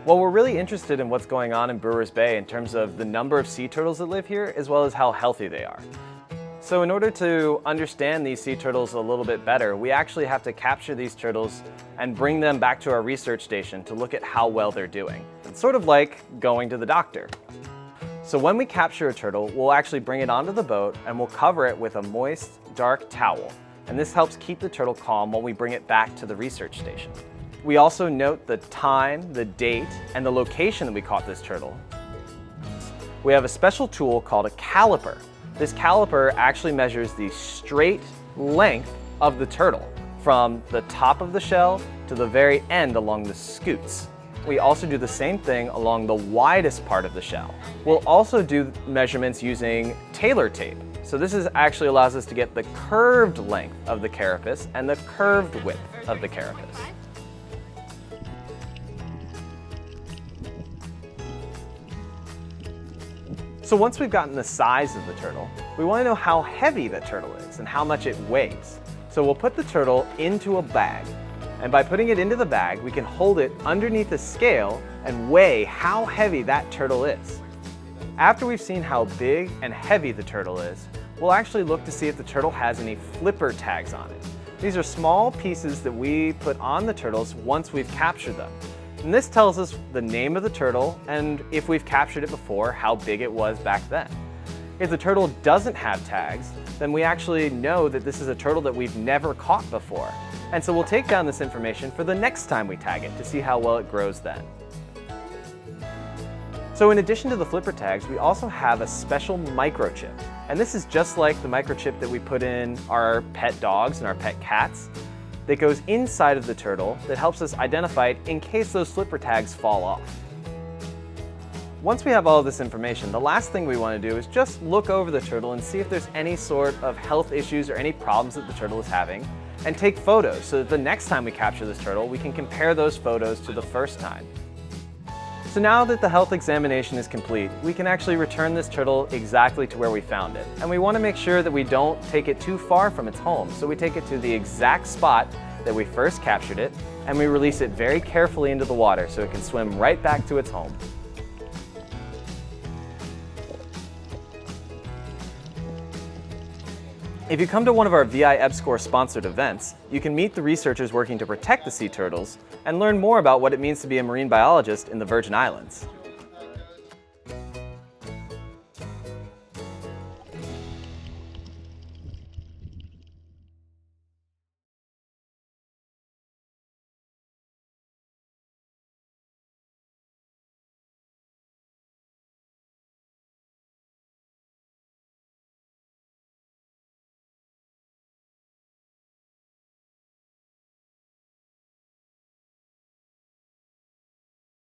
Well, we're really interested in what's going on in Brewers Bay in terms of the number of sea turtles that live here, as well as how healthy they are. So in order to understand these sea turtles a little bit better, we actually have to capture these turtles and bring them back to our research station to look at how well they're doing. It's sort of like going to the doctor. So when we capture a turtle, we'll actually bring it onto the boat and we'll cover it with a moist, dark towel. And this helps keep the turtle calm when we bring it back to the research station. We also note the time, the date, and the location that we caught this turtle. We have a special tool called a caliper. This caliper actually measures the straight length of the turtle from the top of the shell to the very end along the scutes. We also do the same thing along the widest part of the shell. We'll also do measurements using tailor tape. So this actually allows us to get the curved length of the carapace and the curved width of the carapace. So once we've gotten the size of the turtle, we want to know how heavy the turtle is and how much it weighs. So we'll put the turtle into a bag, and by putting it into the bag, we can hold it underneath a scale and weigh how heavy that turtle is. After we've seen how big and heavy the turtle is, we'll actually look to see if the turtle has any flipper tags on it. These are small pieces that we put on the turtles once we've captured them. And this tells us the name of the turtle and if we've captured it before, how big it was back then. If the turtle doesn't have tags, then we actually know that this is a turtle that we've never caught before. And so we'll take down this information for the next time we tag it to see how well it grows then. So in addition to the flipper tags, we also have a special microchip. And this is just like the microchip that we put in our pet dogs and our pet cats, that goes inside of the turtle that helps us identify it in case those flipper tags fall off. Once we have all of this information, the last thing we want to do is just look over the turtle and see if there's any sort of health issues or any problems that the turtle is having, and take photos so that the next time we capture this turtle, we can compare those photos to the first time. So now that the health examination is complete, we can actually return this turtle exactly to where we found it. And we want to make sure that we don't take it too far from its home. So we take it to the exact spot that we first captured it, and we release it very carefully into the water so it can swim right back to its home. If you come to one of our VI EBSCOR sponsored events, you can meet the researchers working to protect the sea turtles and learn more about what it means to be a marine biologist in the Virgin Islands.